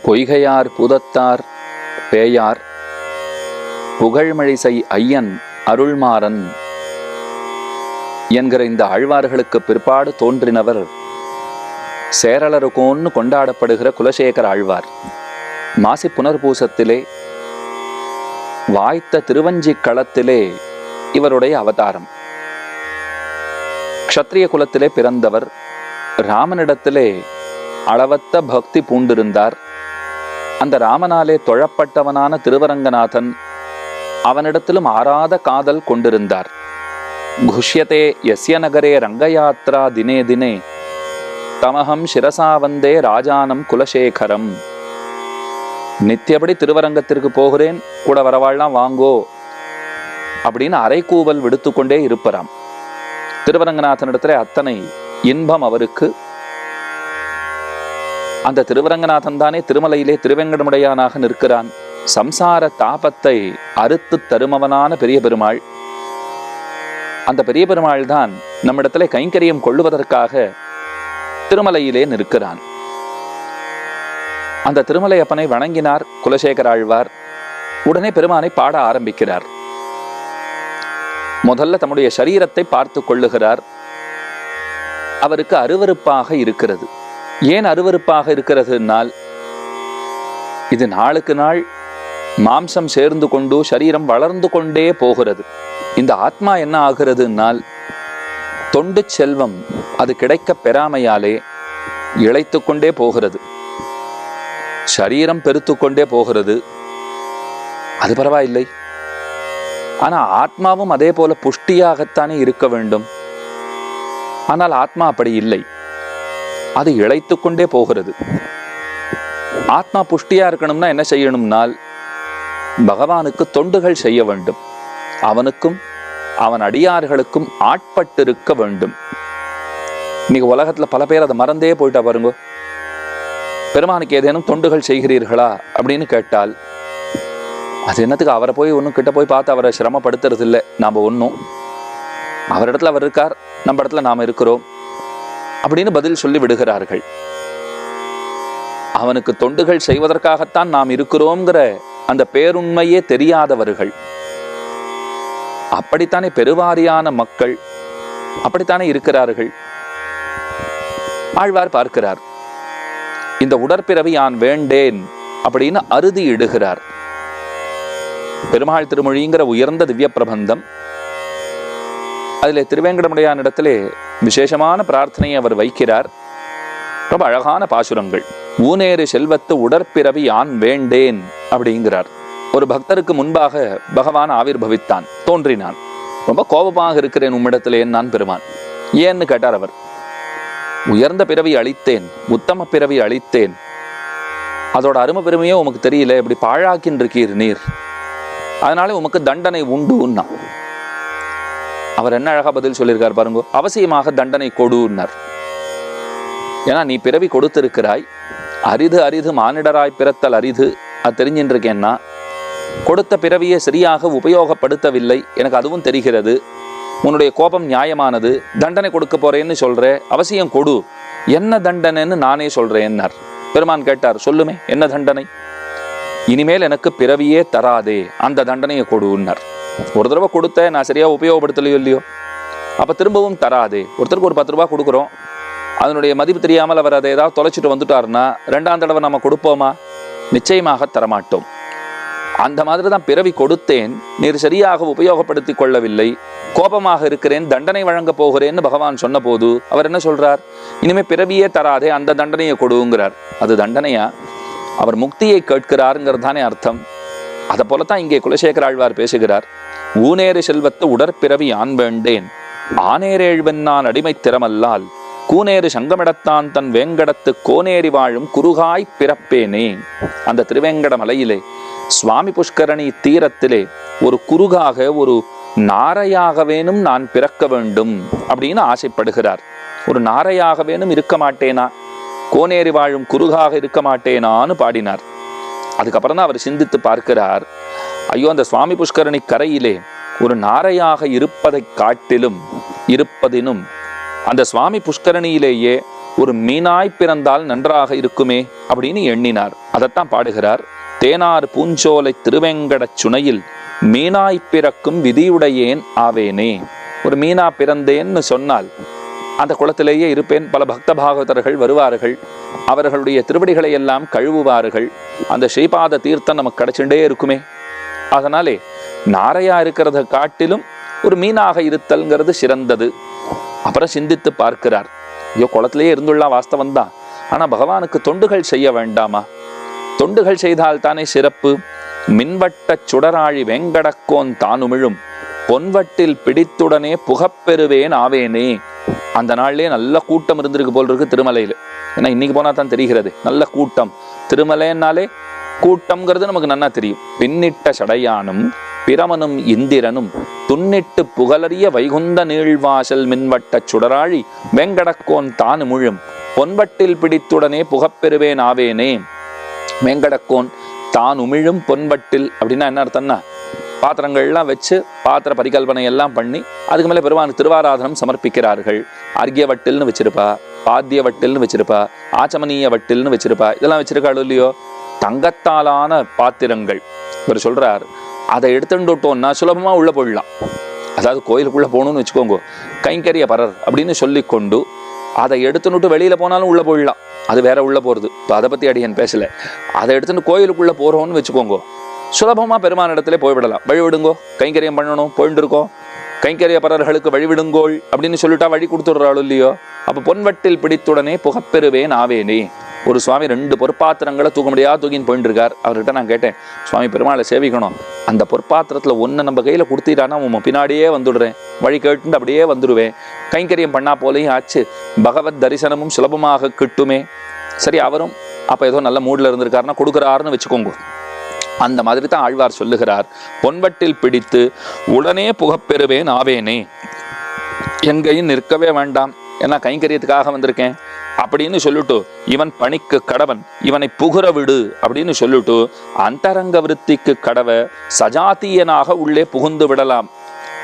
பொய்கையார் பூதத்தார் பேயார் புகழ்மழிசை ஐயன் அருள்மாறன் என்கிற இந்த ஆழ்வார்களுக்கு பிற்பாடு தோன்றினவர் சேரலருகோன்னு கொண்டாடப்படுகிற குலசேகர ஆழ்வார். மாசி புனர்பூசத்திலே வாய்த்த திருவஞ்சி களத்திலே இவருடைய அவதாரம். க்ஷத்ரிய குலத்திலே பிறந்தவர். ராமனிடத்திலே அளவத்த பக்தி பூண்டிருந்தார். அந்த ராமனாலே தொழப்பட்டவனான திருவரங்கநாதன் அவனிடத்திலும் ஆறாத காதல் கொண்டிருந்தார். குஷ்யதே யஸ்ய நகரே ரங்கயாத்ரா தினே தினே தமஹம் சிரசா வந்தே ராஜானம் குலசேகரம். நித்தியபடி திருவரங்கத்திற்கு போகிறேன், கூட வரவாள்லாம் வாங்கோ அப்படின்னு அரைக்கூவல் விடுத்து கொண்டே இருப்பராம். திருவரங்கநாதனிடத்துல அத்தனை இன்பம் அவருக்கு. அந்த திருவரங்கநாதன் தானே திருமலையிலே திருவேங்கடமுடையானாக நிற்கிறான். சம்சார தாபத்தை அறுத்து தருமவனான பெரிய பெருமாள். அந்த பெரிய பெருமாள் தான் நம்மிடத்துல கைங்கரியம் கொள்ளுவதற்காக திருமலையிலே நிற்கிறான். அந்த திருமலை அப்பனை வணங்கினார் குலசேகர ஆழ்வார். உடனே பெருமானை பாட ஆரம்பிக்கிறார். முதல்ல தம்முடைய சரீரத்தை பார்த்து கொள்ளுகிறார். அவருக்கு அருவருப்பாக இருக்கிறது. ஏன் அருவருப்பாக இருக்கிறதுனால், இது நாளுக்கு நாள் மாம்சம் சேர்ந்து கொண்டு சரீரம் வளர்ந்து கொண்டே போகிறது. இந்த ஆத்மா என்ன ஆகிறதுனால், தொண்டு செல்வம் அது கிடைக்க பெறாமையாலே இழைத்து கொண்டே போகிறது. சரீரம் பெருத்து கொண்டே போகிறது. அது பரவாயில்லை. ஆனா ஆத்மாவும் அதே போல புஷ்டியாகத்தானே இருக்க வேண்டும். ஆனால் ஆத்மா அப்படி இல்லை. அது இழைத்து கொண்டே போகிறது. ஆத்மா புஷ்டியா இருக்கணும்னா என்ன செய்யணும்னால், பகவானுக்கு தொண்டுகள் செய்ய வேண்டும். அவனுக்கும் அவன் அடியார்களுக்கும் ஆட்பட்டிருக்க வேண்டும். இன்னைக்கு உலகத்துல பல பேர் அதை மறந்தே போயிட்டா பாருங்க. பெருமானுக்கு ஏதேனும் தொண்டுகள் செய்கிறீர்களா அப்படின்னு கேட்டால், அது என்னத்துக்கு அவரை போய் ஒன்றும் கிட்ட போய் பார்த்து அவரை சிரமப்படுத்துறது இல்லை. நாம் ஒன்றும் அவரிடத்துல அவர் இருக்கார், நம்ம இடத்துல நாம் இருக்கிறோம் அப்படின்னு பதில் சொல்லி விடுகிறார்கள். அவனுக்கு தொண்டுகள் செய்வதற்காகத்தான் நாம் இருக்கிறோங்கிற அந்த பேருண்மையே தெரியாதவர்கள். அப்படித்தானே பெருவாரியான மக்கள் அப்படித்தானே இருக்கிறார்கள். ஆழ்வார் பார்க்கிறார். இந்த உடற்பிறவி யான் வேண்டேன் அப்படின்னு அறுதி இடுகிறார். பெருமாள் திருமொழிங்கிற உயர்ந்த திவ்ய பிரபந்தம். அதிலே திருவேங்கடமுடையான் இடத்திலே விசேஷமான பிரார்த்தனையை அவர் வைக்கிறார். ரொம்ப அழகான பாசுரங்கள். ஊனேறு செல்வத்து உடற்பிறவி யான் வேண்டேன் அப்படிங்கிறார். ஒரு பக்தருக்கு முன்பாக பகவான் ஆவிர்பவித்தான், தோன்றினான். ரொம்ப கோபமாக இருக்கிறேன் உம்மிடத்திலே நான் பெருமான். ஏன்னு கேட்டார் அவர். உயர்ந்த பிறவி அளித்தேன், உத்தம பிறவி அளித்தேன், அதோட அருமை பெருமையோ உமக்கு தெரியல, இப்படி பாழாக்கின் இருக்கீர் நீர், அதனால உமக்கு தண்டனை உண்டுன்னா. அவர் என்ன அழகா பதில் சொல்லியிருக்கார் பாருங்க. அவசியமாக தண்டனை கொடுன்னார். ஏன்னா நீ பிறவி கொடுத்திருக்கிறாய். அரிது அரிது மானிடராய் பிறத்தல் அரிது, அது தெரிஞ்சின்றிருக்கேன்னா. கொடுத்த பிறவியை சரியாக உபயோகப்படுத்தவில்லை, எனக்கு அதுவும் தெரிகிறது. உன்னுடைய கோபம் நியாயமானது. தண்டனை கொடுக்க போறேன்னு சொல்ற, அவசியம் கொடு. என்ன தண்டனைன்னு நானே சொல்றேன்னார். பெருமான் கேட்டார், சொல்லுமே என்ன தண்டனை? இனிமேல் எனக்கு பிறவியே தராதே, அந்த தண்டனையை கொடுன்னார். ஒரு தடவை கொடுத்த நான் சரியா உபயோகப்படுத்தலையோ இல்லையோ, அப்ப திரும்பவும் தராதே. ஒருத்தருக்கு ஒரு 10 ரூபாய் கொடுக்குறோம், அதனுடைய மதிப்பு தெரியாமல் அவர் அதை ஏதாவது தொலைச்சிட்டு வந்துட்டாருன்னா 2ஆம் தடவை நம்ம கொடுப்போமா? நிச்சயமாக தரமாட்டோம். அந்த மாதிரி தான் பிறவி கொடுத்தேன், நீர் சரியாக உபயோகப்படுத்தி கொள்ளவில்லை, கோபமாக இருக்கிறேன், தண்டனை வழங்க போகிறேன்னு பகவான் சொன்ன போது அவர் என்ன சொல்றார்? இனிமே பிறவியே தராதே, அந்த தண்டனையை கொடுங்கிறார். அது தண்டனையா? அவர் முக்தியை கேட்கிறாருங்கிறது தானே அர்த்தம். அதை போலத்தான் இங்கே குலசேகர ஆழ்வார் பேசுகிறார். ஊனேறு செல்வத்து உடற்பிறவி யான் வேண்டேன், ஆனேரேழ்வன் நான் அடிமை திறமல்லால், கூனேறு சங்கமிடத்தான் தன் வேங்கடத்து கோனேறி வாழும் குறுகாய் பிறப்பேனே. அந்த திருவேங்கட மலையிலே சுவாமி புஷ்கரணி தீரத்திலே ஒரு குறுகாக, ஒரு நாரையாக வேணும் நான் பிறக்க வேண்டும் அப்படின்னு ஆசைப்படுகிறார். ஒரு நாரையாக வேணும் இருக்க மாட்டேனா, கோனேறி வாழும் குறுகாக இருக்க மாட்டேனான்னு பாடினார். அதுக்கப்புறம் தான் அவர் சிந்தித்து பார்க்கிறார். ஐயோ, அந்த சுவாமி புஷ்கரணி கரையிலே ஒரு நாரையாக இருப்பதை காட்டிலும் இருப்பதினும் அந்த சுவாமி புஷ்கரணியிலேயே ஒரு மீனாய் பிறந்தால் நன்றாக இருக்குமே அப்படின்னு எண்ணினார். அதைத்தான் பாடுகிறார். தேனார் பூஞ்சோலை திருவேங்கடச் சுனையில் மீனாய் பிறக்கும் விதியுடையேன் ஆவேனே. ஒரு மீனா பிறந்தேன்னு சொன்னால் அந்த குளத்திலேயே இருப்பேன். பல பக்த பாகவதர்கள் வருவார்கள், அவர்களுடைய திருவடிகளை எல்லாம் கழுவுவார்கள். அந்த ஸ்ரீபாத தீர்த்தம் நமக்கு கிடைச்சுட்டே இருக்குமே. அதனாலே நாரையா இருக்கிறத காட்டிலும் ஒரு மீனாக இருத்தல்ங்கிறது சிறந்தது. அப்புறம் சிந்தித்து பார்க்கிறார். ஐயோ, குளத்திலேயே இருந்துள்ளா வாஸ்தவம் தான், ஆனா பகவானுக்கு தொண்டுகள் செய்ய வேண்டாமா? தொண்டுகள் செய்தால் தானே சிறப்பு. மின்வட்ட சுடராழி வெங்கடக்கோன் தானுமிழும் பொன்வட்டில் பிடித்துடனே புகப்பெறுவேன் ஆவேனே. அந்த நாள்லயே நல்ல கூட்டம் இருந்திருக்கு போல் இருக்கு திருமலையில. ஏன்னா இன்னைக்கு போனா தான் தெரிகிறது நல்ல கூட்டம். திருமலைன்னாலே கூட்டம்ங்கிறது நமக்கு நன்னா தெரியும். பின்னிட்ட சடையானும் பிரமனும் இந்திரனும் துன்னிட்டு புகழறிய வைகுந்த நீழ்வாசல் மின்வட்ட சுடராழி வெங்கடக்கோன் தானுமிழும் பொன்வட்டில் பிடித்துடனே புகப்பெறுவேன் ஆவேனே. வெங்கடக்கோன் தான் உமிழும் பொன்வட்டில் அப்படின்னா என்ன அர்த்தம்னா, பாத்திரங்கள்லாம் வச்சு பாத்திர பரிகல்பனை எல்லாம் பண்ணி அதுக்கு மேலே பெருமானுக்கு திருவாராதனம் சமர்ப்பிக்கிறார்கள். அர்க்கிய வட்டில்னு வச்சிருப்பா, பாத்திய வட்டில்னு வச்சிருப்பா, ஆச்சமனீய வட்டில்னு வச்சிருப்பா. இதெல்லாம் வச்சிருக்காளோ இல்லையோ, தங்கத்தாலான பாத்திரங்கள். இவர் சொல்றார், அதை எடுத்துட்டோம்னா சுலபமா உள்ள போயிடலாம். அதாவது கோயிலுக்குள்ள போகணும்னு வச்சுக்கோங்க, கைங்கரிய பரர் அப்படின்னு சொல்லிக்கொண்டு அதை எடுத்துனுட்டு வெளியில போனாலும் உள்ள போயிடலாம். அது வேற உள்ள போறது. இப்போ அதை பத்தி அடியன் பேசல. அதை எடுத்துட்டு கோயிலுக்குள்ள போறோம்னு வச்சுக்கோங்க, சுலபமா பெருமான இடத்துல போய்விடலாம். வழிவிடுங்கோ, கைங்கரியம் பண்ணணும், போயிட்டு இருக்கோம், கைங்கரிய பரர்களுக்கு வழிவிடுங்கோள் அப்படின்னு சொல்லிட்டா வழி கொடுத்துடுறாள் இல்லையோ. அப்ப பொன்வட்டில் பிடித்துடனே புகப்பெறுவேன் ஆவேனே. ஒரு சுவாமி 2 பொற்பாத்திரங்களை தூக்க முடியாது தூக்கின்னு போயிட்டு இருக்கார். அவர்கிட்ட நான் கேட்டேன், சுவாமி பெருமாளை சேவிக்கணும், அந்த பொற்பாத்திரத்துல ஒன்று நம்ம கையில கொடுத்துட்டானா உன் பின்னாடியே வந்துடுறேன், வழி கேட்டு அப்படியே வந்துடுவேன், கைங்கரியம் பண்ணா போலையும் ஆச்சு, பகவத் தரிசனமும் சுலபமாக கிட்டுமே. சரி, அவரும் அப்ப ஏதோ நல்ல மூட்ல இருந்திருக்காருன்னா கொடுக்குறாருன்னு வச்சுக்கோங்க. அந்த மாதிரி தான் ஆழ்வார் சொல்லுகிறார், பொன்வட்டில் பிடித்து உடனே புகப்பெறுவேன் ஆவேனே. எங்கேயும் நிற்கவே வேண்டாம், ஏன்னா கைங்கரியத்துக்காக வந்திருக்கேன் அப்படின்னு சொல்லிட்டு, இவன் பணிக்கு கடவன், இவனை புகுற விடு அப்படின்னு சொல்லிட்டு அந்தரங்க விருத்திக்கு கடவ சஜாத்தியனாக உள்ளே புகுந்து விடலாம்.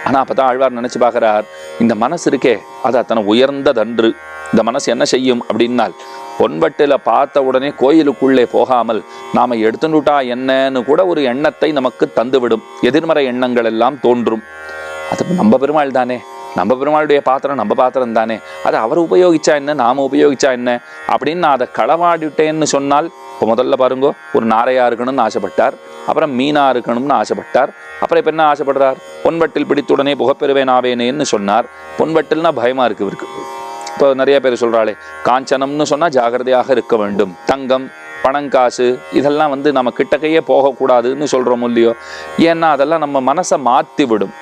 ஆனா அப்பதான் ஆழ்வார் நினைச்சு பார்க்கிறார், இந்த மனசு இருக்கே அது அத்தனை உயர்ந்ததன்று. இந்த மனசு என்ன செய்யும் அப்படின்னால், பொன்வட்டில பார்த்த உடனே கோயிலுக்குள்ளே போகாமல் நாம எடுத்துட்டா என்னன்னு கூட ஒரு எண்ணத்தை நமக்கு தந்துவிடும். எதிர்மறை எண்ணங்கள் எல்லாம் தோன்றும். அது நம்ம பெருமாள் தானே, நம்ம பெருமாளுடைய பாத்திரம் நம்ம பாத்திரம் தானே, அதை அவர் உபயோகிச்சா என்ன, நாம உபயோகிச்சா என்ன அப்படின்னு நான் அதை களவாடிட்டேன்னு சொன்னால், இப்போ முதல்ல பாருங்க, ஒரு நாரையா இருக்கணும்னு ஆசைப்பட்டார், அப்புறம் மீனா இருக்கணும்னு ஆசைப்பட்டார், அப்புறம் இப்ப என்ன ஆசைப்படுறார், பொன்வட்டில் பிடித்துடனே புகப்பெறுவேன் ஆவேனேன்னு சொன்னார். பொன்வட்டில்னா பயமா இருக்கு இவருக்கு. இப்போ நிறைய பேர் சொல்றாளே, காஞ்சனம்னு சொன்னா ஜாகிரதையாக இருக்க வேண்டும், தங்கம் பணங்காசு இதெல்லாம் நம்ம கிட்டக்கையே போகக்கூடாதுன்னு சொல்றோம் இல்லையோ. ஏன்னா அதெல்லாம் நம்ம மனசை மாத்தி விடும்,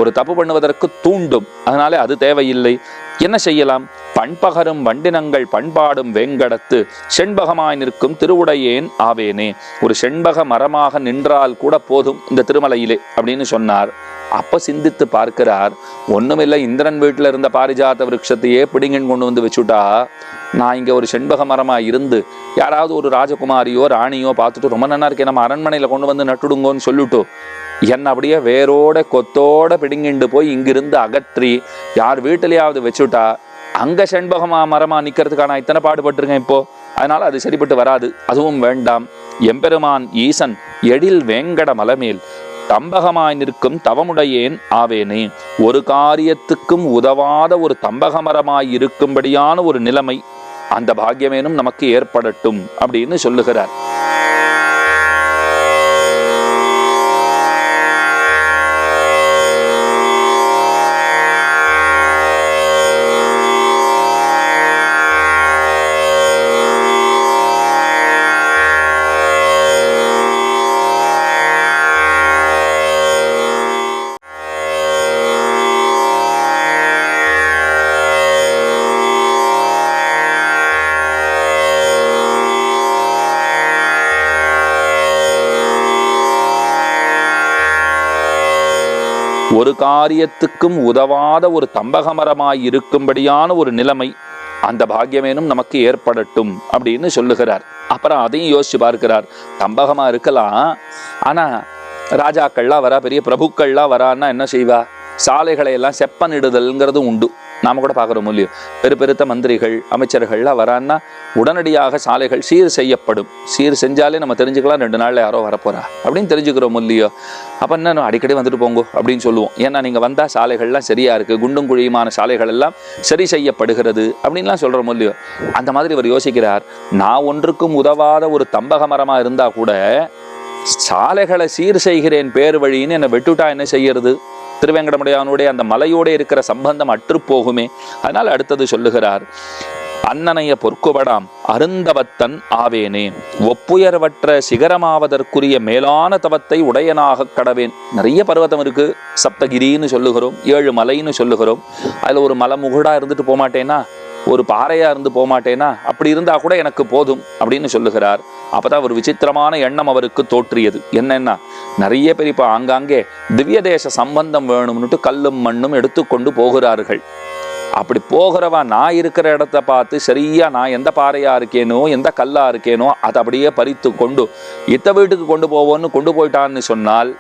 ஒரு தப்பு பண்ணுவதற்கு தூண்டும். அதனாலே அது தேவையில்லை. என்ன செய்யலாம், பண்பகரும் வண்டினங்கள் பண்பாடும் வேங்கடத்து செண்பகமாய் நிற்கும் திருவுடையேன் ஆவேனே. ஒரு செண்பக மரமாக நின்றால் கூட போதும் இந்த திருமலையிலே அப்படின்னு சொன்னார். அப்ப சிந்தித்து பார்க்கிறார், ஒண்ணுமில்லை, இந்திரன் வீட்டுல இருந்த பாரிஜாத விருட்சத்தையே பிடிங்கன்னு கொண்டு வந்து வச்சுட்டா, நான் இங்க ஒரு செண்பக மரமா இருந்து யாராவது ஒரு ராஜகுமாரியோ ராணியோ பார்த்துட்டு ரொம்ப நல்லா இருக்கேன், நம்ம அரண்மனையில கொண்டு வந்து நட்டுடுங்கோன்னு சொல்லிட்டு என்ன அப்படியே வேரோட கொத்தோட பிடுங்கிண்டு போய் இங்கிருந்து அகற்றி யார் வீட்டிலேயாவது வச்சுட்டா, அங்க செண்பகமா மரமா நிக்கிறதுக்கான இத்தனை பாடுபட்டிருக்கேன் இப்போ. அதனால அது சரிப்பட்டு வராது, அதுவும் வேண்டாம். எம்பெருமான் ஈசன் எழில் வேங்கட மலமேல் தம்பகமாய் நிற்கும் தவமுடையேன் ஆவேனே. ஒரு காரியத்துக்கும் உதவாத ஒரு தம்பக மரமாய் இருக்கும்படியான ஒரு நிலைமை, அந்த பாக்கியமேனும் நமக்கு ஏற்படட்டும் அப்படின்னு சொல்லுகிறார். ஒரு காரியத்துக்கும் உதவாத ஒரு தம்பகமரமாய் இருக்கும்படியான ஒரு நிலைமை, அந்த பாக்கியமேனும் நமக்கு ஏற்படட்டும் அப்படின்னு சொல்லுகிறார். அப்புறம் அதையும் யோசிச்சு பார்க்கிறார், தம்பகமா இருக்கலாம், ஆனா ராஜாக்கள்லாம் வரா, பெரிய பிரபுக்கள்லாம் வரான்னா என்ன செய்வா, சாலைகளை எல்லாம் செப்பனிடுதல்ங்கிறது உண்டு. நாம கூட பார்க்குறோம் இல்லையோ, பெருத்த மந்திரிகள் அமைச்சர்கள்லாம் வரான்னா உடனடியாக சாலைகள் சீர் செய்யப்படும். சீர் செஞ்சாலே நம்ம தெரிஞ்சுக்கலாம் 2 நாள்ல யாரோ வரப்போறா அப்படின்னு தெரிஞ்சுக்கிறோம் இல்லையோ. அப்போ என்ன, அடிக்கடி வந்துட்டு போங்கோ அப்படின்னு சொல்லுவோம். ஏன்னா நீங்கள் வந்தால் சாலைகள்லாம் சரியா இருக்கு, குண்டும் குழியுமான சாலைகள் எல்லாம் சரி செய்யப்படுகிறது அப்படின்லாம் சொல்கிறோம் இல்லையோ. அந்த மாதிரி இவர் யோசிக்கிறார், நான் ஒன்றுக்கும் உதவாத ஒரு தம்பக மரமாக இருந்தால் கூட சாலைகளை சீர் செய்கிறேன் பேர் வழின்னு என்னை வெட்டுட்டா என்ன செய்யறது? திருவேங்கடமுடையானுடைய அந்த மலையோட இருக்கிற சம்பந்தம் அற்று போகுமே. அதனால் அடுத்தது சொல்லுகிறார், அன்னனைய பொற்குபடாம் அருந்தவத்தன் ஆவேனே, ஒப்புயர்வற்ற சிகரமாவதற்குரிய மேலான தவத்தை உடையனாக கடவேன். நிறைய பர்வதம் இருக்கு, சப்தகிரின்னு சொல்லுகிறோம், 7 மலைன்னு சொல்லுகிறோம். அதுல ஒரு மலை முகடா இருந்துட்டு போகமாட்டேனா, ஒரு பாறையா இருந்து போகமாட்டேனா, அப்படி இருந்தா கூட எனக்கு போதும் அப்படின்னு சொல்லுகிறார். அப்பதான் ஒரு விசித்திரமான எண்ணம் அவருக்கு தோற்றியது. என்னன்னா, நிறைய பேர் இப்ப ஆங்காங்கே திவ்ய தேச சம்பந்தம் வேணும்னுட்டு கல்லும் மண்ணும் எடுத்துக்கொண்டு போகிறார்கள். அப்படி போகிறவா நான் இருக்கிற இடத்த பார்த்து சரியா நான் எந்த பாறையா இருக்கேனோ எந்த கல்லா இருக்கேனோ அதை அப்படியே பறித்து கொண்டு இத்த வீட்டுக்கு கொண்டு போவோன்னு கொண்டு போயிட்டான்னு சொன்னால்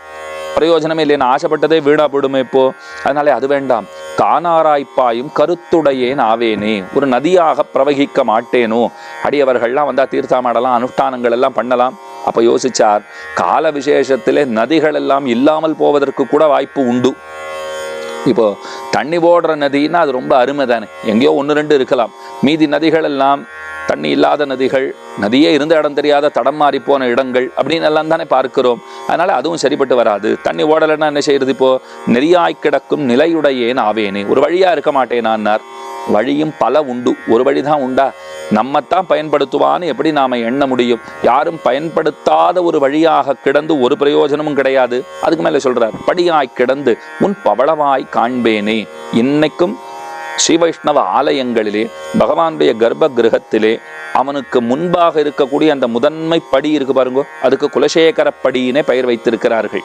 பிரயோஜனமே இல்லை. நான் ஆசைப்பட்டதே வீணா போயிடுமே இப்போ. அதனாலே அது வேண்டாம். காணாராய்ப்பாயும் கருத்துடையேன் ஆவேனே, ஒரு நதியாக பிரவகிக்க மாட்டேனோ. அடியவர்கள்லாம் வந்தா தீர்த்தாமாடலாம், அனுஷ்டானங்கள் எல்லாம் பண்ணலாம். அப்ப யோசிச்சார், கால விசேஷத்திலே நதிகள் எல்லாம் இல்லாமல் போவதற்கு கூட வாய்ப்பு உண்டு. இப்போ தண்ணி போடுற நதின்னா அது ரொம்ப அருமை தானே, எங்கேயோ 1-2 இருக்கலாம். மீதி நதிகள் எல்லாம் தண்ணி இல்லாத நதிகள், நதியே இருந்த இடம் தெரியாத தடம் மாறி போன இடங்கள் அப்படின்னு எல்லாம் தானே பார்க்கிறோம். அதனால அதுவும் சரிப்பட்டு வராது. தண்ணி ஓடலைன்னா என்ன செய்யறது? இப்போ நெறியாய் கிடக்கும் நிலையுடையேன் ஆவேனே, ஒரு வழியா இருக்க மாட்டேனான்னார். வழியும் பல உண்டு, ஒரு வழிதான் உண்டா? நம்மத்தான் பயன்படுத்துவான்னு எப்படி நாம எண்ண முடியும்? யாரும் பயன்படுத்தாத ஒரு வழியாக கிடந்து ஒரு பிரயோஜனமும் கிடையாது. அதுக்கு மேல சொல்றார், படியாய் கிடந்து உன் பவளவாய் காண்பேனே. இன்னைக்கும் ஸ்ரீ வைஷ்ணவ ஆலயங்களிலே பகவானுடைய கர்ப்ப கிரகத்திலே அவனுக்கு முன்பாக இருக்கக்கூடிய அந்த முதன்மை படி இருக்கு பாருங்க, அதுக்கு குலசேகர படியினே பெயர் வைத்திருக்கிறார்கள்.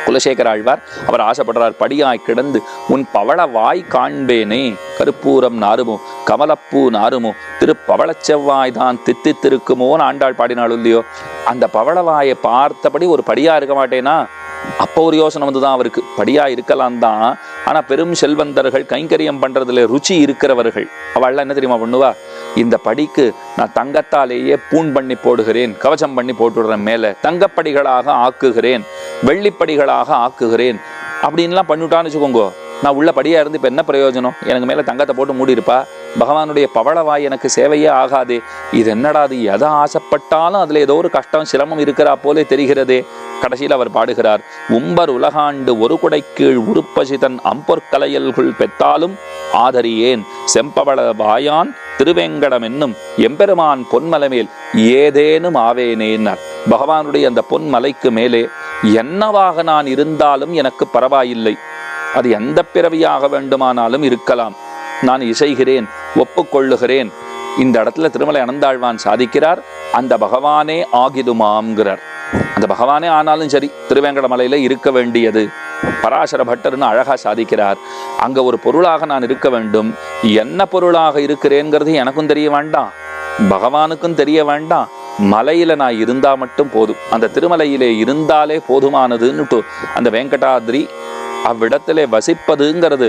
குலசேகர ஆழ்வார் அவர் ஆசைப்படுறார், படியாய் கிடந்து உன் பவள வாய் காண்பேனே. கருப்பூரம் நாருமோ கமலப்பூ நாருமோ திருப்பவளச் செவ்வாய் தான் தித்தித்திருக்குமோன்னு ஆண்டாள் பாடினாள் இல்லையோ. அந்த பவளவாயை பார்த்தபடி ஒரு படியா இருக்க மாட்டேனா? அப்போ ஒரு யோசனை வந்துதான் அவருக்கு, படியா இருக்கலாம் தான், ஆனா பெரும் செல்வந்தர்கள் கைங்கரியம் பண்றதுல ருச்சி இருக்கிறவர்கள் அவள்லாம் என்ன தெரியுமா பண்ணுவா? இந்த படிக்கு நான் தங்கத்தாலேயே பூண் பண்ணி போடுகிறேன், கவச்சம் பண்ணி போட்டுடுறேன், மேல தங்கப்படிகளாக ஆக்குகிறேன், வெள்ளிப்படிகளாக ஆக்குகிறேன் அப்படின்லாம் பண்ணிவிட்டான்னு வச்சுக்கோங்க. நான் உள்ள படியா இருந்து இப்ப என்ன பிரயோஜனம்? எனக்கு மேல தங்கத்தை போட்டு மூடி இருப்பா, பகவானுடைய பவளவாய் எனக்கு சேவையே ஆகாதே. இது என்னடா, அது எதை ஆசைப்பட்டாலும் அதுல ஏதோ ஒரு கஷ்டம் சிரமம் இருக்கிறா போலே தெரிகிறதே. கடைசியில் அவர் பாடுகிறார், உம்பர் உலகாண்டு ஒரு குடை கீழ் உருப்பசிதன் அம்பொற்கலையல்குள் பெத்தாலும் ஆதரியேன் செம்பவள வாயான் திருவேங்கடம் என்னும் எம்பெருமான் பொன்மலைமேல் ஏதேனும் ஆவேனேன்னார். பகவானுடைய அந்த பொன்மலைக்கு மேலே என்னவாக நான் இருந்தாலும் எனக்கு பரவாயில்லை, அது எந்த பிறவியாக வேண்டுமானாலும் இருக்கலாம், நான் இசைகிறேன், ஒப்புக்கொள்ளுகிறேன். இந்த இடத்துல திருமலை அனந்தாழ்வான் சாதிக்கிறார், அந்த பகவானே ஆகிடுமாம்ங்கிறார். அந்த பகவானே ஆனாலும் சரி, திருவேங்கடமலையில இருக்க வேண்டியது. பராசர பட்டர்னு அழகா சாதிக்கிறார், அங்க ஒரு பொருளாக நான் இருக்க வேண்டும். என்ன பொருளாக இருக்கிறேங்கிறது எனக்கும் தெரிய வேண்டாம், பகவானுக்கும் தெரிய வேண்டாம். மலையில நான் இருந்தா மட்டும் போதும், அந்த திருமலையிலே இருந்தாலே போதுமானதுன்னுட்டு அந்த வெங்கடாத்ரி அவ்விடத்திலே வசிப்பதுங்கிறது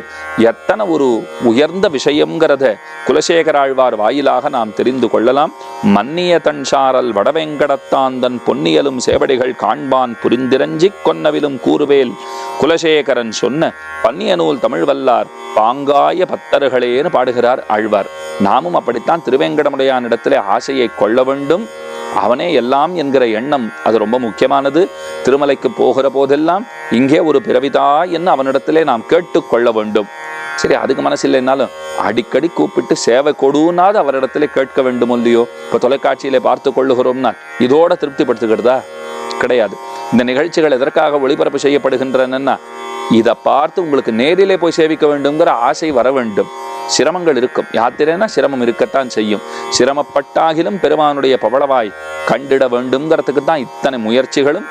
எத்தனை ஒரு உயர்ந்த விஷயம்ங்கிறத குலசேகராழ்வார் வாயிலாக நாம் தெரிந்து கொள்ளலாம். மன்னிய தன்சாரல் வடவெங்கடத்தாந்தன் பொன்னியலும் சேவடிகள் காண்பான் புரிந்திரஞ்சிக் கொன்னவிலும் கூறுவேல் குலசேகரன் சொன்ன பன்னிய நூல் தமிழ் வல்லார் பாங்காய பத்தர்களேன்னு பாடுகிறார் ஆழ்வார். நாமும் அப்படித்தான் திருவேங்கடமுடையானிடத்திலே ஆசையை கொள்ள வேண்டும். அவனே எல்லாம் என்கிற எண்ணம் அது ரொம்ப முக்கியமானது. திருமலைக்கு போகிற போதெல்லாம் இங்கே ஒரு பிறவிதா என்று அவனிடத்திலே நாம் கேட்டுக்கொள்ள வேண்டும். சரி, அதுக்கு மனசு இல்லைன்னாலும் அடிக்கடி கூப்பிட்டு சேவை கொடுனாது அவரிடத்திலே கேட்க வேண்டும் இல்லையோ. இப்போ தொலைக்காட்சியிலே பார்த்து கொள்ளுகிறோம்னா இதோட திருப்திப்படுத்துகிறதா? கிடையாது. இந்த நிகழ்ச்சிகள் எதற்காக ஒளிபரப்பு செய்யப்படுகின்றன? இதை பார்த்து உங்களுக்கு நேரிலே போய் சேவிக்க வேண்டும்ங்கிற ஆசை வர வேண்டும். சிரமங்கள் இருக்கும், யாத்திரைனா சிரமம் இருக்கத்தான் செய்யும். சிரமப்பட்டாகிலும் பெருமானுடைய பவளவாய் கண்டிட வேண்டும்ங்கிறதுக்கு தான் இத்தனை முயற்சிகளும்.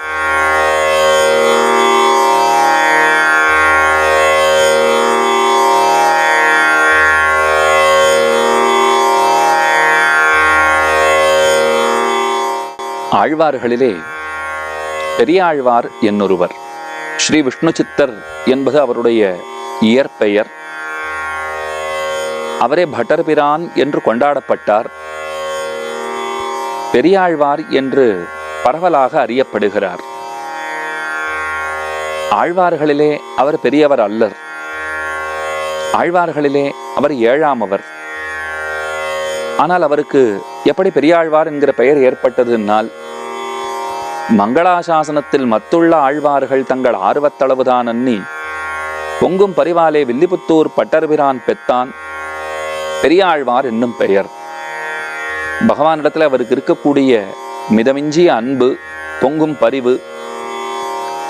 ஆழ்வார்களிலே பெரியாழ்வார் என்னொருவர். ஸ்ரீ விஷ்ணு சித்தர் என்பது அவருடைய இயற்பெயர். அவரே பட்டர்பிரான் என்று கொண்டாடப்பட்டார். பெரியாழ்வார் என்று பரவலாக அறியப்படுகிறார். ஆழ்வார்களிலே அவர் பெரியவர் அல்லர். ஆழ்வார்களிலே அவர் ஏழாமவர். ஆனால் அவருக்கு எப்படி பெரியாழ்வார் என்கிற பெயர் ஏற்பட்டதுனால், மங்களாசாசனத்தில் மத்துள்ள ஆழ்வார்கள் தங்கள் ஆர்வத்தளவுதான் அன்னி பொங்கும் பரிவாலே வில்லிபுத்தூர் பட்டர்பிரான் பெத்தான் பெரியாழ்வார் என்னும் பெயர். பகவானிடத்தில் அவருக்கு இருக்கக்கூடிய மிதமிஞ்சிய அன்பு, பொங்கும் பரிவு,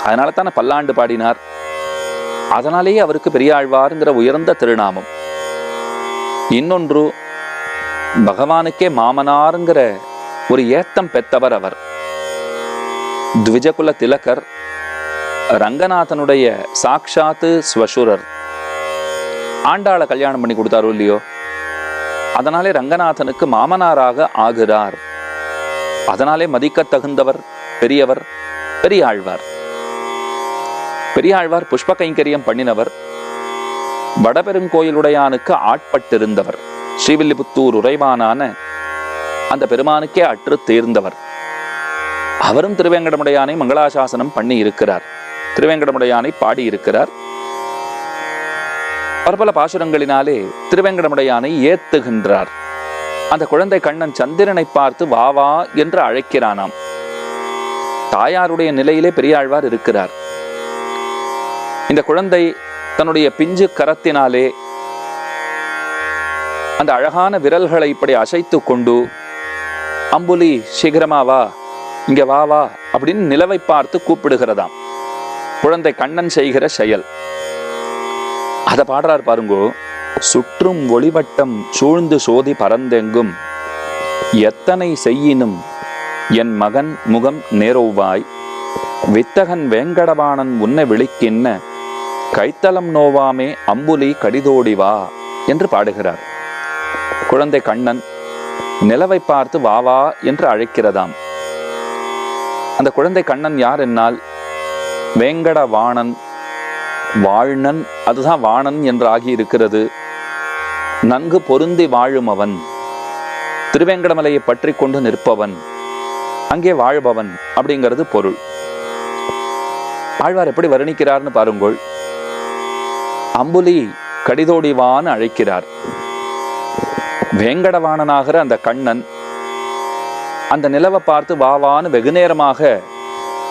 அதனால தானே பல்லாண்டு பாடினார். அதனாலேயே அவருக்கு பெரியாழ்வார்ங்கிற உயர்ந்த திருநாமம். இன்னொன்று, பகவானுக்கே மாமனாருங்கிற ஒரு ஏத்தம் பெற்றவர் அவர். த்விஜகுல திலகர், ரங்கநாதனுடைய சாக்ஷாத்து ஸ்வசுரர். ஆண்டாளை கல்யாணம் பண்ணி கொடுத்தாரோ இல்லையோ, அதனாலே ரங்கநாதனுக்கு மாமனாராக ஆகிறார். அதனாலே மதிக்க தகுந்தவர், பெரியவர் பெரியாழ்வார். பெரியாழ்வார் புஷ்ப கைங்கரியம் பண்ணினவர். வடபெருங்கோயிலுடையானுக்கு ஆட்பட்டிருந்தவர். ஸ்ரீவில்லிபுத்தூர் உறைவானான அந்த பெருமானுக்கே அற்று தேர்ந்தவர். அவரும் திருவேங்கடமுடையானை மங்களாசாசனம் பண்ணி இருக்கிறார். திருவேங்கடமுடையானை பாடி இருக்கிறார். பற்பல பாசுரங்களினாலே திருவேங்கடமுடையானை ஏத்துகின்றார். அந்த குழந்தை கண்ணன் சந்திரனை பார்த்து வா வா என்று அழைக்கிறானாம். தாயாருடைய நிலையிலே பெரியாழ்வார் இருக்கிறார். இந்த குழந்தை தன்னுடைய பிஞ்சு கரத்தினாலே அந்த அழகான விரல்களை இப்படி அசைத்து கொண்டு, அம்புலி சீக்கிரமா வா, இங்க வா வா அப்படின்னு நிலவை பார்த்து கூப்பிடுகிறதாம். குழந்தை கண்ணன் செய்கிற செயல். அதை பாடுறார் பாருங்கோ. சுற்றும் ஒளிவட்டம் சூழ்ந்து சோதி பரந்தெங்கும் எத்தனை செய்யினும் என் மகன் முகம் நேரோவாய் வித்தகன் வேங்கடவாணன் உன்னை விழிக்கின்ன கைத்தலம் நோவாமே அம்புலி கடிதோடிவா என்று பாடுகிறார். குழந்தை கண்ணன் நிலவை பார்த்து வாவா என்று அழைக்கிறதாம். அந்த குழந்தை கண்ணன் யார் என்னால், வேங்கடவாணன், வாழ்நன், அதுதான் வாணன் என்று ஆகி இருக்கிறது. நன்கு பொருந்தி வாழும் அவன், திருவேங்கடமலையை பற்றி கொண்டு நிற்பவன், அங்கே வாழ்பவன் அப்படிங்கிறது பொருள். ஆழ்வார் எப்படி வர்ணிக்கிறார்னு பாருங்கள். அம்புலி கடிதோடிவான்னு அழைக்கிறார். வேங்கடவாணனாகிற அந்த கண்ணன் அந்த நிலவை பார்த்து வாவான்னு வெகுநேரமாக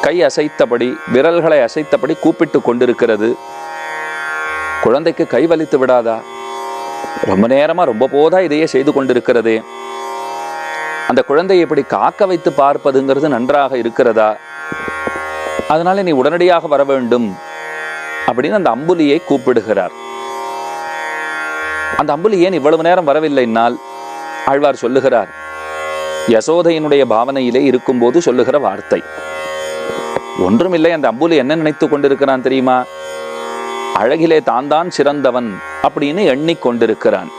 கை அசைத்தபடி, விரல்களை அசைத்தபடி கூப்பிட்டு கொண்டிருக்கிறது. குழந்தைக்கு கை வலித்து விடாதா? ரொம்ப நேரமா ரொம்ப போதா இதையே செய்து கொண்டிருக்கிறதே. அந்த குழந்தையை இப்படி காக்க வைத்து பார்ப்பதுங்கிறது நன்றாக இருக்கிறதா? அதனால நீ உடனடியாக வர வேண்டும் அப்படின்னு அந்த அம்புலியை கூப்பிடுகிறார். அந்த அம்புலி ஏன் இவ்வளவு நேரம் வரவில்லைனால், ஆழ்வார் சொல்லுகிறார், யசோதையினுடைய பாவனையிலே இருக்கும்போது சொல்லுகிற வார்த்தை. ஒன்றுமில்லை, அந்த அம்புலி என்ன நினைத்து கொண்டிருக்கிறான் தெரியுமா? அழகிலே தான் சிறந்தவன் அப்படின்னு எண்ணிக்கொண்டிருக்கிறான்.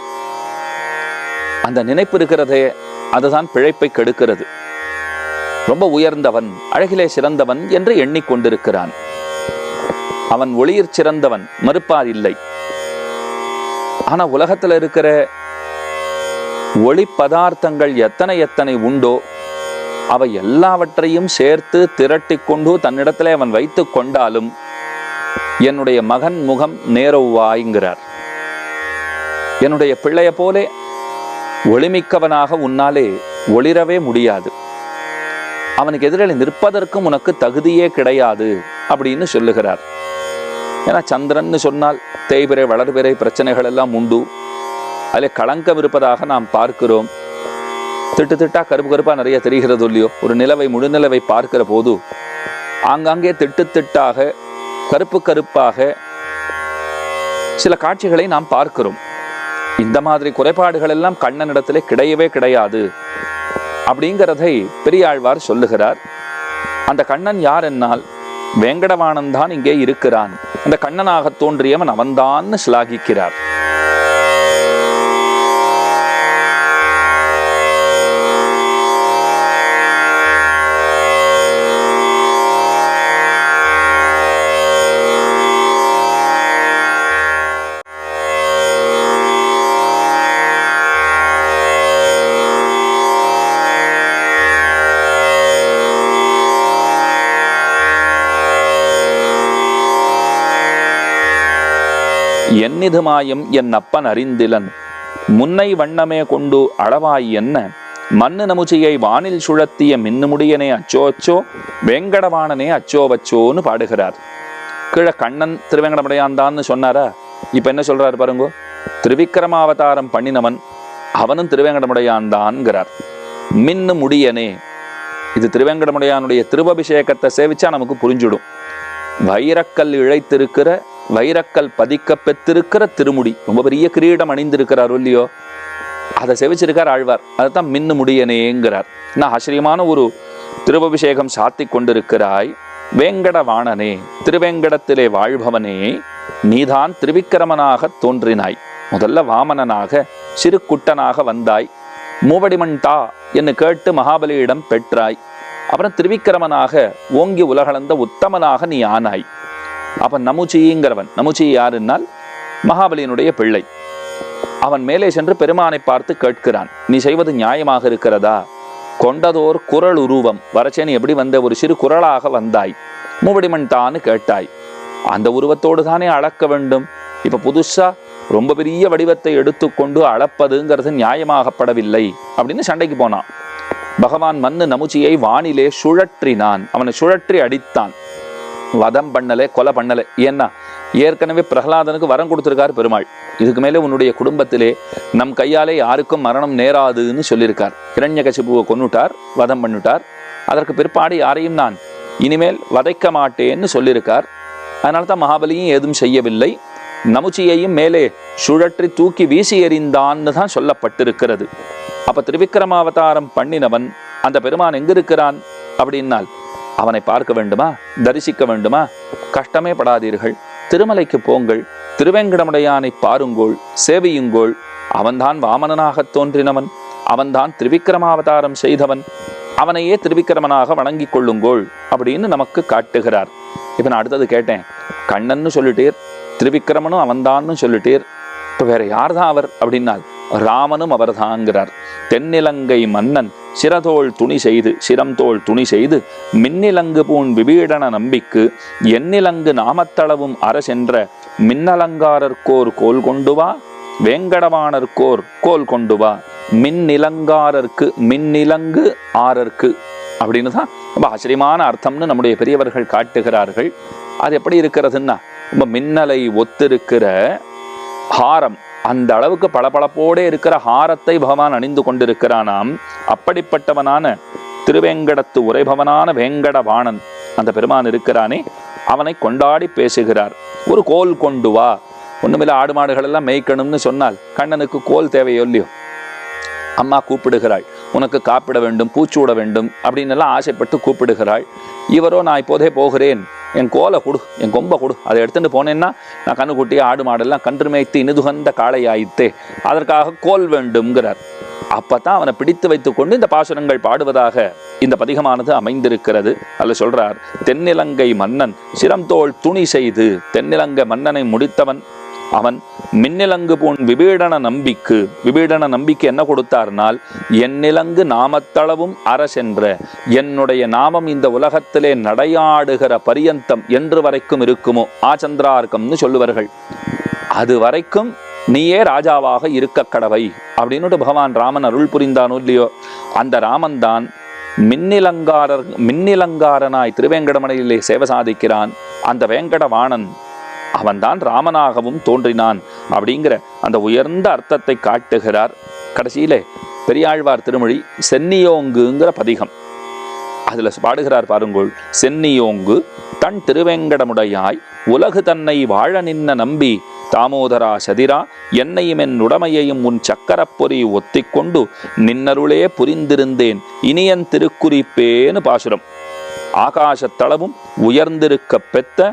அந்த நினைப்பு இருக்கிறதே, அதுதான் பிழைப்பை கெடுக்கிறது. ரொம்ப உயர்ந்தவன், அழகிலே சிறந்தவன் என்று எண்ணிக்கொண்டிருக்கிறான். அவன் ஒளியிற் சிறந்தவன், மறுப்பார் இல்லை. ஆனா உலகத்துல இருக்கிற ஒளி பதார்த்தங்கள் எத்தனை எத்தனை உண்டோ அவை எல்லாவற்றையும் சேர்த்து திரட்டி கொண்டு தன்னிடத்திலே அவன் வைத்து கொண்டாலும் என்னுடைய மகன் முகம் நேரவாய்ங்கிறார். என்னுடைய பிள்ளைய போலே ஒளிமிக்கவனாக உன்னாலே ஒளிரவே முடியாது. அவனுக்கு எதிரில் நிற்பதற்கும் உனக்கு தகுதியே கிடையாது அப்படின்னு சொல்லுகிறார். ஏன்னா சந்திரன் சொன்னால் தேய்பிறை வளர்பிறை பிரச்சனைகள் எல்லாம் உண்டு. அதில் களங்கம் இருப்பதாக நாம் பார்க்கிறோம். திட்டு திட்டா கருப்பு கருப்பா நிறைய தெரிகிறது இல்லையோ? ஒரு நிலவை, முழுநிலவை பார்க்கிற போது ஆங்காங்கே திட்டு திட்டாக, கருப்பு கருப்பாக சில காட்சிகளை நாம் பார்க்கிறோம். இந்த மாதிரி குறைபாடுகள் எல்லாம் கண்ணனிடத்திலே கிடையவே கிடையாது அப்படிங்கிறதை பெரியாழ்வார் சொல்லுகிறார். அந்த கண்ணன் யார் என்னால், வேங்கடவாணன் தான் இங்கே இருக்கிறான். அந்த கண்ணனாக தோன்றியவன் அவன்தான் சிலாகிக்கிறார். என்னிது மாயம் என் அப்பன் அறிந்திலன் முன்னை வண்ணமே கொண்டு அளவாய் என்ன மண்ணு நமுச்சியை வானில் சுழத்திய மின்னுமுடியனே அச்சோ அச்சோ வேங்கடவாணனே அச்சோ வச்சோன்னு பாடுகிறார். கீழே கண்ணன் திருவேங்கடமுடையான்தான்னு சொன்னாரா, இப்ப என்ன சொல்றாரு பாருங்கோ, திருவிக்கிரமாவதாரம் பண்ணினவன் அவனும் திருவேங்கடமுடையான்தான்கிறார். மின்னு முடியனே, இது திருவேங்கடமுடையானுடைய திருவபிஷேகத்தை சேவிச்சா நமக்கு புரிஞ்சுடும். வைரக்கல் இழைத்திருக்கிற, வைரக்கல் பதிக்க பெற்றிருக்கிற திருமுடி, ரொம்ப பெரிய கிரீடம் அணிந்திருக்கிறார் இல்லையோ, அதை செவிச்சிருக்கார் ஆழ்வார். அதுதான் மின்னு முடியனேங்கிறார். நான் ஆச்சரியமான ஒரு திருவபிஷேகம் சாத்தி கொண்டிருக்கிறாய். வேங்கடவாணனே, திருவேங்கடத்திலே வாழ்பவனே, நீதான் திருவிக்கிரமனாக தோன்றினாய். முதல்ல வாமனனாக சிறு குட்டனாக வந்தாய். மூவடிமண்டா என்று கேட்டு மகாபலியிடம் பெற்றாய். அப்புறம் திருவிக்கிரமனாக ஓங்கி உலகளந்த உத்தமனாக நீ ஆனாய். அப்ப நமுச்சிங்கிறவன், நமுச்சி யாருன்னால் மகாபலியினுடைய பிள்ளை. அவன் மேலே சென்று பெருமானை பார்த்து கேட்கிறான், நீ செய்வது நியாயமாக இருக்கிறதா? கொண்டதோர் குரல் உருவம் வரச்சே நீ எப்படி வந்த, ஒரு சிறு குரலாக வந்தாய். மூவடிமண்டான்னு கேட்டாய். அந்த உருவத்தோடு தானே அளக்க வேண்டும். இப்ப புதுசா ரொம்ப பெரிய வடிவத்தை எடுத்துக்கொண்டு அளப்பதுங்கிறது நியாயமாகப்படவில்லை அப்படின்னு சண்டைக்கு போனான். பகவான் மண்ணு நமுச்சியை வானிலே சுழற்றினான். அவனை சுழற்றி அடித்தான். வதம் பண்ணலை, கொலை பண்ணலை. ஏன்னா ஏற்கனவே பிரகலாதனுக்கு வரம் கொடுத்திருக்கார் பெருமாள். இதுக்கு மேலே உன்னுடைய குடும்பத்திலே நம் கையாலே யாருக்கும் மரணம் நேராதுன்னு சொல்லியிருக்கார். ஹிரண்யகசிபுவை கொன்னுட்டார், வதம் பண்ணிட்டார். அதற்கு பிற்பாடு யாரையும் நான் இனிமேல் வதைக்க மாட்டேன்னு சொல்லியிருக்கார். அதனால தான் மகாபலியும் ஏதும் செய்யவில்லை. நமுச்சியையும் மேலே சுழற்றி தூக்கி வீசி எறிந்தான்னு தான் சொல்லப்பட்டிருக்கிறது. அப்ப திருவிக்கிரமாவதாரம் பண்ணினவன் அந்த பெருமான் எங்க இருக்கிறான் அப்படின்னால், அவனை பார்க்க வேண்டுமா, தரிசிக்க வேண்டுமா? கஷ்டமே படாதீர்கள், திருமலைக்கு போங்கள், திருவேங்கடமுடையானை பாருங்கோள், சேவியுங்கோள். அவன்தான் வாமனனாக தோன்றினவன், அவன்தான் திருவிக்கிரமாவதாரம் செய்தவன், அவனையே திருவிக்கிரமனாக வணங்கி கொள்ளுங்கோள் அப்படின்னு நமக்கு காட்டுகிறார். இப்ப நான் அடுத்தது கேட்டேன், கண்ணன்னு சொல்லிட்டீர், திருவிக்கிரமனும் அவன்தான்னு சொல்லிட்டீர், இப்ப வேற யார்தான் அவர் அப்படின்னால் ராமனும் அவர் தாங்கிறார். தென்னிலங்கை மன்னன் சிரதோள் துணி செய்து, சிரம் தோள் துணி செய்து மின்னிலங்கு பூண் விபீடன நம்பிக்கு எண்ணிலங்கு நாமத்தளவும் அரசென்ற மின்னலங்காரர்கோர் கோல் கொண்டு வா, வேங்கடவாணர்கோர் கோல் கொண்டு வா, மின்னிலங்காரர்க்கு மின்னிலங்கு ஆரர்க்கு அப்படின்னு தான் ரொம்ப ஆச்சரியமான அர்த்தம்னு நம்முடைய பெரியவர்கள் காட்டுகிறார்கள். அது எப்படி இருக்கிறதுன்னா, ரொம்ப மின்னலை ஒத்திருக்கிற ஹாரம், அந்த அளவுக்கு பளபளப்போடே இருக்கிற ஹாரத்தை பகவான் அணிந்து கொண்டிருக்கிறானாம். அப்படிப்பட்டவனான திருவேங்கடத்து உரைபவனான வேங்கடவாணன் அந்த பெருமான் இருக்கிறானே, அவனை கொண்டாடி பேசுகிறார். ஒரு கோல் கொண்டு வா. ஒண்ணுமில்ல, ஆடு மாடுகள் எல்லாம் மேய்க்கணும்னு சொன்னால் கண்ணனுக்கு கோல் தேவையோ இல்லையோ, அம்மா கூப்பிடுகிறாள், உனக்கு காப்பிட வேண்டும், பூச்சூட வேண்டும் அப்படின்னு எல்லாம் ஆசைப்பட்டு கூப்பிடுகிறாள். இவரோ, நான் இப்போதே போகிறேன், என் கோலை கொடு, என் கொம்பை கொடு, அதை எடுத்துட்டு போனேன்னா நான் கண்ணுக்குட்டியை ஆடு மாடெல்லாம் கன்று மேய்த்து இனிதுகந்த காளையாயித்தே, அதற்காக கோல் வேண்டும்ங்கிறார். அப்பதான் அவனை பிடித்து வைத்துக் கொண்டு இந்த பாசுரங்கள் பாடுவதாக இந்த பதிகமானது அமைந்திருக்கிறது. அல்ல சொல்றார், தென்னிலங்கை மன்னன் சிரம் தோள் துணி செய்து, தென்னிலங்கை மன்னனை முடித்தவன் அவன். மின்னிலங்கு பூண் விபீடன நம்பிக்கு, விபீடன நம்பிக்கை என்ன கொடுத்தார்னால், என்னிலங்கு நாமத்தளவும் அரசென்ற, என்னுடைய நாமம் இந்த உலகத்திலே நடையாடுகிற பரியந்தம் என்று வரைக்கும் இருக்குமோ, ஆச்சந்திரார்க்கம்னு சொல்லுவார்கள், அது வரைக்கும் நீயே ராஜாவாக இருக்க கடவை அப்படின்னு பகவான் ராமன் அருள் புரிந்தானோ இல்லையோ, அந்த ராமன் தான் மின்னிலங்காரனாய் திருவேங்கடமலையிலே சேவை சாதிக்கிறான். அந்த வேங்கடவாணன் அவன்தான் ராமனாகவும் தோன்றினான் அப்படிங்கிற அந்த உயர்ந்த அர்த்தத்தை காட்டுகிறார். கடைசியிலே பெரியாழ்வார் திருமொழி சென்னியோங்குங்கிற பதிகம், அதுல பாடுகிறார் பாருங்கோள். சென்னியோங்கு தன் திருவேங்கடமுடையாய் உலகு தன்னை வாழ நின்ன நம்பி தாமோதரா சதிரா என்னையும் என் உடமையையும் உன் சக்கரப்பொறி ஒத்திக்கொண்டு நின்னருளே புரிந்திருந்தேன் இனியன் திருக்குறிப்பேன்னு பாசுரம். ஆகாசத்தளவும் உயர்ந்திருக்க பெத்த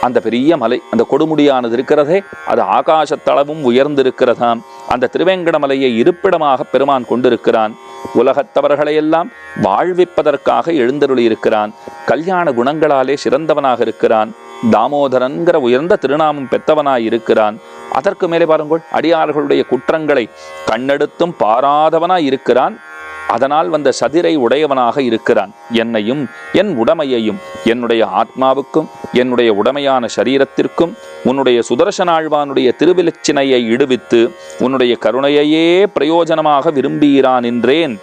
அந்த பெரிய மலை, அந்த கொடுமுடியானது இருக்கிறதே, அது ஆகாசத்தளவும் உயர்ந்திருக்கிறதாம். அந்த திருவேங்கடமலையை இருப்பிடமாக பெருமான் கொண்டிருக்கிறான். உலகத்தவர்களையெல்லாம் வாழ்விப்பதற்காக எழுந்தருளி இருக்கிறான். கல்யாண குணங்களாலே சிறந்தவனாக இருக்கிறான். தாமோதரன்கிற உயர்ந்த திருநாமம் பெற்றவனாய் இருக்கிறான். அதற்கு மேலே பாருங்கள், அடியார்களுடைய குற்றங்களை கண்ணெடுத்தும் பாராதவனாய் இருக்கிறான். அதனால் வந்த சதிரை உடையவனாக இருக்கிறான். என்னையும் என் உடமையையும் என்னுடைய ஆத்மாவுக்கும் என்னுடைய உடமையான சரீரத்திற்கும் உன்னுடைய சுதர்சனாழ்வானுடைய திருவிலச்சினையை இடுவித்து உன்னுடைய கருணையையே பிரயோஜனமாக விரும்புகிறான் என்றேன்.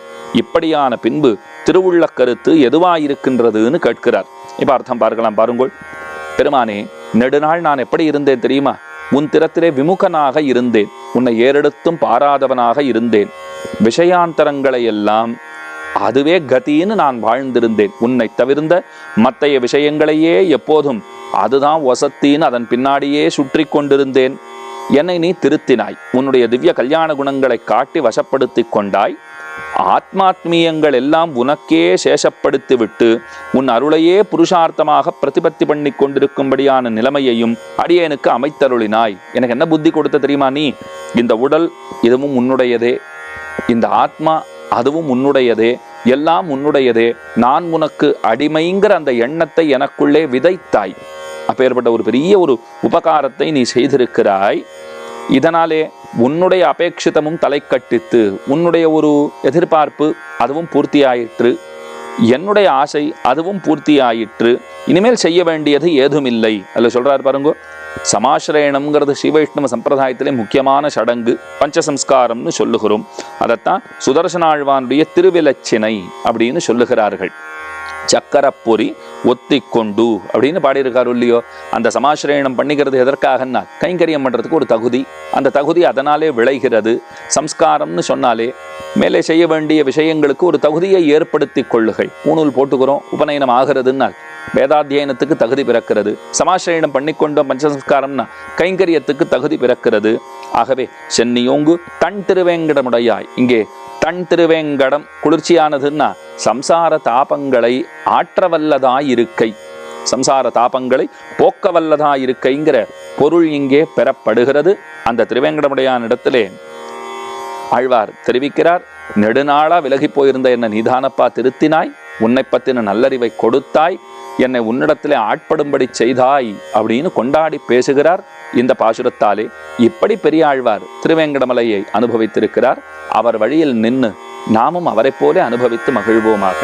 இப்படியான பின்பு திருவுள்ள கருத்து எதுவாயிருக்கின்றதுன்னு கேட்கிறார். இப்ப அர்த்தம் பார்க்கலாம் பாருங்கள். பெருமானே, நெடுநாள் நான் எப்படி இருந்தேன் தெரியுமா? உன் திறத்திலே விமுகனாக இருந்தேன். உன்னை ஏறெடுத்தும் பாராதவனாக இருந்தேன். விஷயாந்தரங்களை எல்லாம் அதுவே கதின்னு நான் வாழ்ந்திருந்தேன். உன்னை தவிர்ந்த மற்றைய விஷயங்களையே எப்போதும் அதுதான் வசத்தின்னு அதன் பின்னாடியே சுற்றி கொண்டிருந்தேன். என்னை நீ திருத்தினாய். உன்னுடைய திவ்ய கல்யாண குணங்களை காட்டி வசப்படுத்தி கொண்டாய். ஆத்மாத்மீயங்கள் எல்லாம் உனக்கே சேஷப்படுத்தி விட்டு உன் அருளையே புருஷார்த்தமாக பிரதிபத்தி பண்ணி கொண்டிருக்கும்படியான நிலைமையையும் அடியேனுக்கு அமைத்தருளினாய். எனக்கு என்ன புத்தி கொடுத்த தெரியுமா? நீ இந்த உடல் இதுவும் உன்னுடையதே, இந்த ஆத்மா அதுவும் உன்னுடையதே, எல்லாம் உன்னுடையதே, நான் உனக்கு அடிமைங்கிற அந்த எண்ணத்தை எனக்குள்ளே விதைத்தாய். அப்பேற்பட்ட ஒரு பெரிய ஒரு உபகாரத்தை நீ செய்திருக்கிறாய். இதனாலே உன்னுடைய அபேட்சிதமும் தலை கட்டித்து உன்னுடைய ஒரு எதிர்பார்ப்பு அதுவும் பூர்த்தியாயிற்று. என்னுடைய ஆசை அதுவும் பூர்த்தியாயிற்று. இனிமேல் செய்ய வேண்டியது ஏதுமில்லை. அதில் சொல்றாரு பாருங்க, சமாசிரயணம்ங்கிறது ஸ்ரீவைஷ்ணவ சம்பிரதாயத்திலே முக்கியமான சடங்கு, பஞ்சசம்ஸ்காரம்னு சொல்லுகிறோம். அதைத்தான் சுதர்சனாழ்வானுடைய திருவிலச்சினை அப்படின்னு சொல்லுகிறார்கள். சக்கரப்பொறி ஒத்திக்கொண்டு அப்படின்னு பாடியிருக்காரு இல்லையோ? அந்த சமாசிரயணம் பண்ணிக்கிறது எதற்காகன்னா கைங்கரியம் பண்றதுக்கு ஒரு தகுதி, அந்த தகுதி அதனாலே விளைகிறது. சம்ஸ்காரம்னு சொன்னாலே மேலே செய்ய வேண்டிய விஷயங்களுக்கு ஒரு தகுதியை ஏற்படுத்தி கொள்ளுகை. பூணூல் போட்டுக்கிறோம், உபநயனம் ஆகிறதுனால் வேதாத்தியனத்துக்கு தகுதி பிறக்கிறது. சமாசிரயணம் பண்ணிக்கொண்டோம் பஞ்சசம்ஸ்காரம்னா கைங்கரியத்துக்கு தகுதி பிறக்கிறது. ஆகவே சென்னியோங்கு தன் திருவேங்கடமுடையாய். இங்கே தன் திருவேங்கடம் குளிர்ச்சியானதுன்னா சம்சார தாபங்களை ஆற்றவல்லதாயிருக்கை, சம்சார தாபங்களை போக்க வல்லதாயிருக்கைங்கிற பொருள் இங்கே பெறப்படுகிறது. அந்த திருவேங்கடமுடையான் இடத்திலே ஆழ்வார் தெரிவிக்கிறார், நெடுநாளா விலகி போயிருந்த என்ன நீதானப்பா திருத்தினாய், உன்னை பத்தின நல்லறிவை கொடுத்தாய், என்னை உன்னிடத்திலே ஆட்படும்படி செய்தாய் அப்படின்னு கொண்டாடி பேசுகிறார். இந்த பாசுரத்தாலே இப்படி பெரிய ஆழ்வார் திருவேங்கடமலையை அனுபவித்திருக்கிறார். அவர் வழியில் நின்று நாமும் அவரை போல அனுபவித்து மகிழ்வோமாக.